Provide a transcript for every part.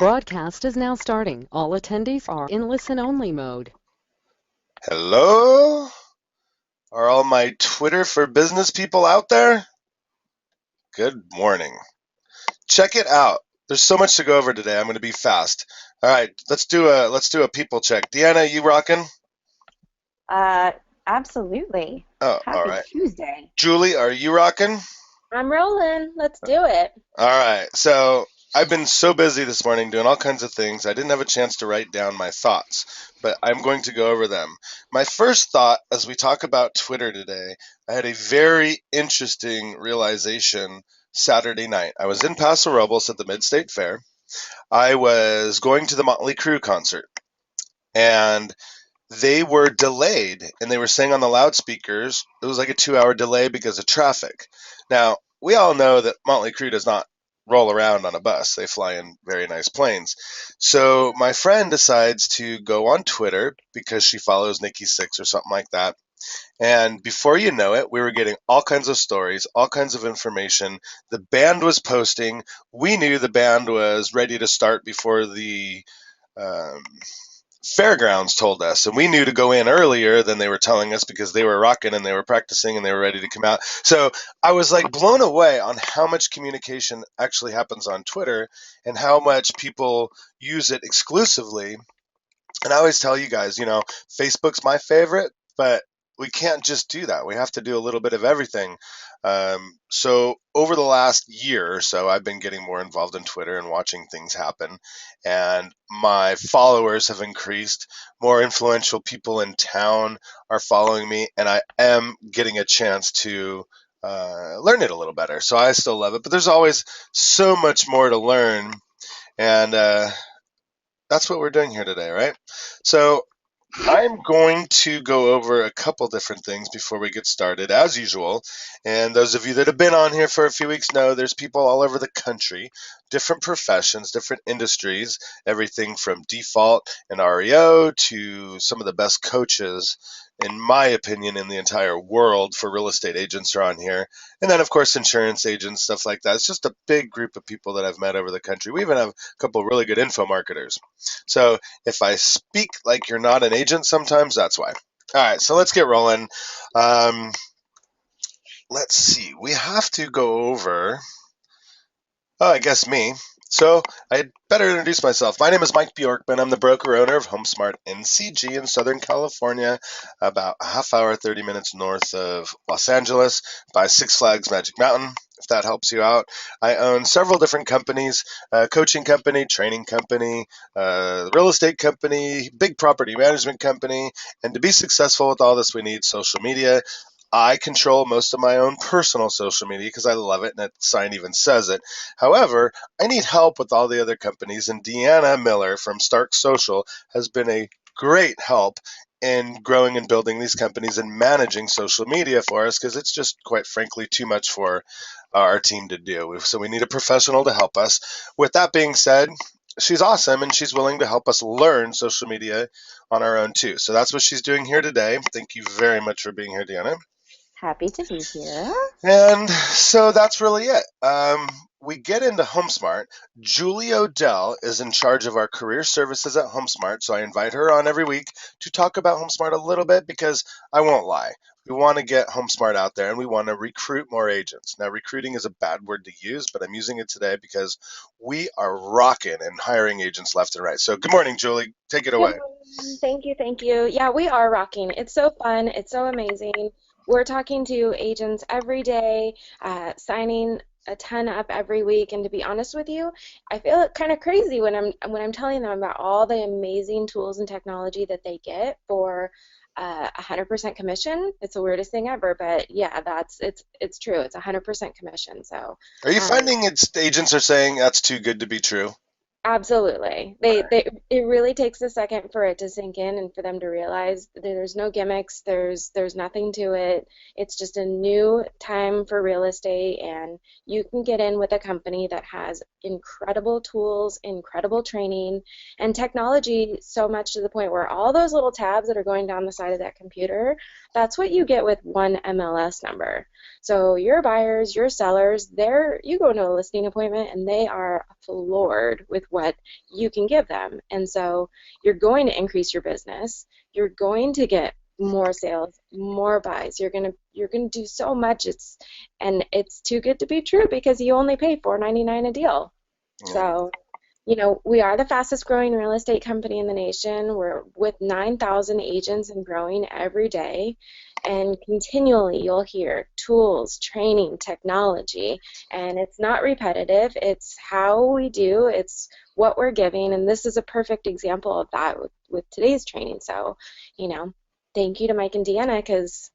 broadcast is now starting. All attendees are in listen-only mode. Hello? Are all my Twitter for business people out there? Good morning. Check it out. There's so much to go over today. I'm going to be fast. All right, let's do a people check. Deanna, you rocking? Uh, Absolutely. Oh, all Happy right. Tuesday. Julie, are you rocking? I'm rolling. Let's do it. All right. So I've been so busy this morning doing all kinds of things. I didn't have a chance to write down my thoughts, but I'm going to go over them. My first thought, as we talk about Twitter today, I had a very interesting realization Saturday night. I was in Paso Robles at the Mid-State Fair. I was going to the Motley Crue concert, and they were delayed, and they were saying on the loudspeakers it was like a 2-hour delay because of traffic. Now, we all know that Motley Crue does not roll around on a bus. They fly in very nice planes. So my friend decides to go on Twitter because she follows Nikki Six or something like that. And before you know it, we were getting all kinds of stories, all kinds of information. The band was posting. We knew the band was ready to start before the um, fairgrounds told us, and we knew to go in earlier than they were telling us because they were rocking and they were practicing and they were ready to come out. So I was like blown away on how much communication actually happens on Twitter and how much people use it exclusively. And I always tell you guys, Facebook's my favorite, but we can't just do that. We have to do a little bit of everything. So over the last year or so, I've been getting more involved in Twitter and watching things happen. And my followers have increased. More influential people in town are following me, and I am getting a chance to learn it a little better. So I still love it, but there's always so much more to learn. And that's what we're doing here today, right? So I'm going to go over a couple different things before we get started, as usual. And those of you that have been on here for a few weeks know there's people all over the country, different professions, different industries, everything from default and REO to some of the best coaches, in my opinion, in the entire world for real estate agents are on here. And then, of course, insurance agents, stuff like that. It's just a big group of people that I've met over the country. We even have a couple really good info marketers. So if I speak like you're not an agent sometimes, that's why. All right, so let's get rolling. Um, let's see. We have to go over, I guess me. So I'd better introduce myself. My name is Mike Bjorkman. I'm the broker owner of HomeSmart NCG in Southern California, about a half hour, 30 minutes north of Los Angeles by Six Flags Magic Mountain, if that helps you out. I own several different companies, coaching company, training company, real estate company, big property management company. And to be successful with all this, we need social media. I control most of my own personal social media because I love it, and that sign even says it. However, I need help with all the other companies, and Deanna Miller from Stark Social has been a great help in growing and building these companies and managing social media for us because it's just quite frankly too much for our team to do. So we need a professional to help us. With that being said, she's awesome and she's willing to help us learn social media on our own too. So that's what she's doing here today. Thank you very much for being here, Deanna. Happy to be here. And so that's really it. We get into HomeSmart. Julie Odell is in charge of our career services at HomeSmart, so I invite her on every week to talk about HomeSmart a little bit because I won't lie. We want to get HomeSmart out there and we want to recruit more agents. Now, recruiting is a bad word to use, but I'm using it today because we are rocking and hiring agents left and right. So, good morning, Julie. Take it Good away. morning. Thank you. Thank you. Yeah, we are rocking. It's so fun. It's so amazing. We're talking to agents every day, signing a ton up every week. And to be honest with you, I feel kind of crazy when I'm telling them about all the amazing tools and technology that they get for 100% commission. It's the weirdest thing ever, but yeah, it's true. It's 100% commission. So. Are you Um, finding it's agents are saying that's too good to be true? Absolutely. It really takes a second for it to sink in and for them to realize that there's no gimmicks, there's nothing to it. It's just a new time for real estate, and you can get in with a company that has incredible tools, incredible training, and technology so much to the point where all those little tabs that are going down the side of that computer, that's what you get with one MLS number. So your buyers, your sellers, you go into a listing appointment and they are floored with what you can give them. And so you're going to increase your business. You're going to get more sales, more buys. You're gonna do so much. It's too good to be true because you only pay $4.99 a deal. Yeah. So, we are the fastest growing real estate company in the nation. We're with 9,000 agents and growing every day. And continually you'll hear tools, training, technology, and it's not repetitive. It's how we do, it's what we're giving, and this is a perfect example of that with today's training. So, thank you to Mike and Deanna because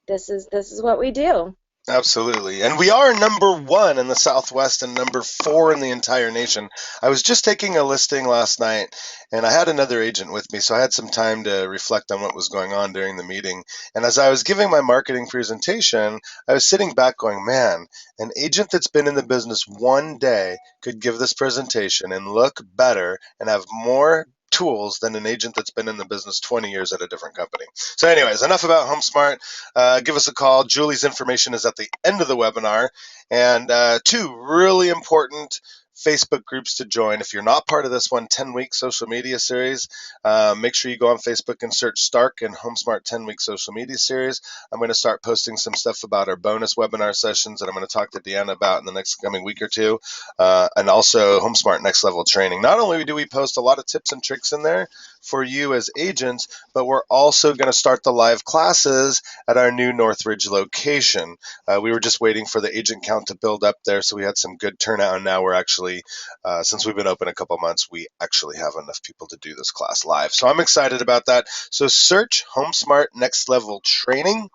this is what we do. Absolutely. And we are number 1 in the Southwest and number 4 in the entire nation. I was just taking a listing last night, and I had another agent with me, so I had some time to reflect on what was going on during the meeting. And as I was giving my marketing presentation, I was sitting back going, man, an agent that's been in the business one day could give this presentation and look better and have more tools than an agent that's been in the business 20 years at a different company. So anyways, enough about HomeSmart. Give us a call. Julie's information is at the end of the webinar. And 2 really important Facebook groups to join. If you're not part of this one, 10-week social media series, make sure you go on Facebook and search Stark and HomeSmart 10-week social media series. I'm going to start posting some stuff about our bonus webinar sessions that I'm going to talk to Deanna about in the next coming week or 2, and also HomeSmart Next Level Training. Not only do we post a lot of tips and tricks in there for you as agents, but we're also going to start the live classes at our new Northridge location. We were just waiting for the agent count to build up there, so we had some good turnout, and now we're actually, since we've been open a couple months, we actually have enough people to do this class live. So I'm excited about that. So search HomeSmart Next Level Training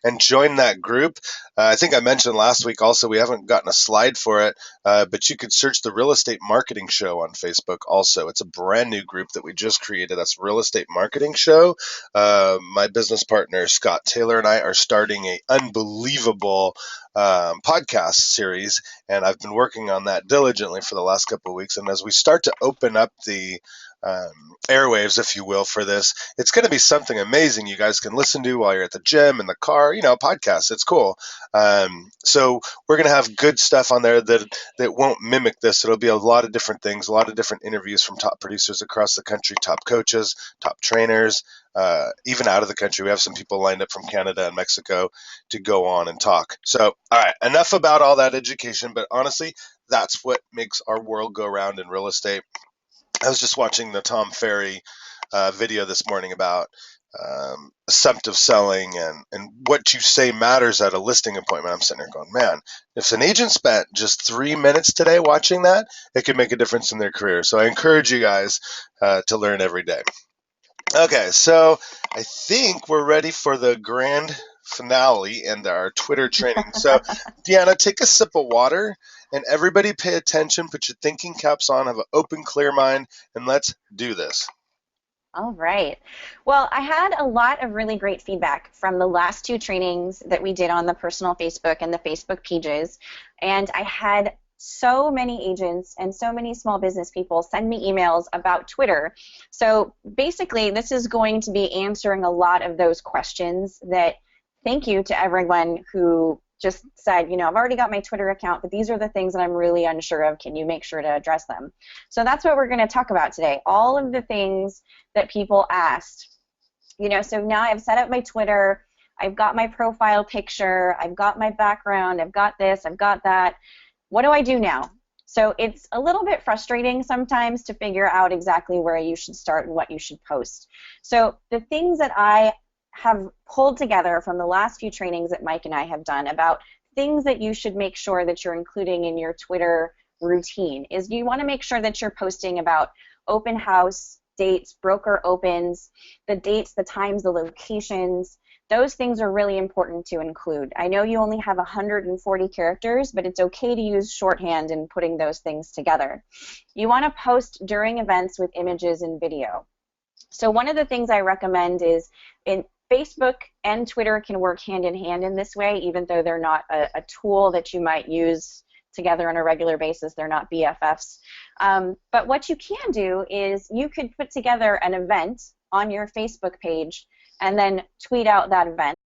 and join that group. I think I mentioned last week also, we haven't gotten a slide for it, but you could search the Real Estate Marketing Show on Facebook also. It's a brand new group that we just created. That's Real Estate Marketing Show. My business partner, Scott Taylor, and I are starting an unbelievable podcast series, and I've been working on that diligently for the last couple of weeks. And as we start to open up the airwaves, if you will, for this, it's going to be something amazing you guys can listen to while you're at the gym, in the car, podcasts. It's cool. So we're going to have good stuff on there that won't mimic this. It'll be a lot of different things, a lot of different interviews from top producers across the country, top coaches, top trainers, even out of the country. We have some people lined up from Canada and Mexico to go on and talk. So, all right, enough about all that education, but honestly, that's what makes our world go round in real estate. I was just watching the Tom Ferry video this morning about assumptive selling and what you say matters at a listing appointment. I'm sitting there going, man, if an agent spent just 3 minutes today watching that, it could make a difference in their career. So I encourage you guys to learn every day. Okay, so I think we're ready for the grand finale and our Twitter training. So Deanna, take a sip of water. And everybody pay attention, put your thinking caps on, have an open, clear mind, and let's do this. All right. Well, I had a lot of really great feedback from the last 2 trainings that we did on the personal Facebook and the Facebook pages. And I had so many agents and so many small business people send me emails about Twitter. So basically, this is going to be answering a lot of those questions that, thank you to everyone who just said, I've already got my Twitter account, but these are the things that I'm really unsure of. Can you make sure to address them? So that's what we're going to talk about today. All of the things that people asked. So now I've set up my Twitter. I've got my profile picture. I've got my background. I've got this. I've got that. What do I do now? So it's a little bit frustrating sometimes to figure out exactly where you should start and what you should post. So the things that I have pulled together from the last few trainings that Mike and I have done about things that you should make sure that you're including in your Twitter routine is you want to make sure that you're posting about open house dates, broker opens, the dates, the times, the locations. Those things are really important to include. I know you only have 140 characters, but it's okay to use shorthand in putting those things together. You want to post during events with images and video. So one of the things I recommend is in Facebook and Twitter can work hand in hand in this way, even though they're not a tool that you might use together on a regular basis. They're not BFFs. But what you can do is you could put together an event on your Facebook page and then tweet out that event.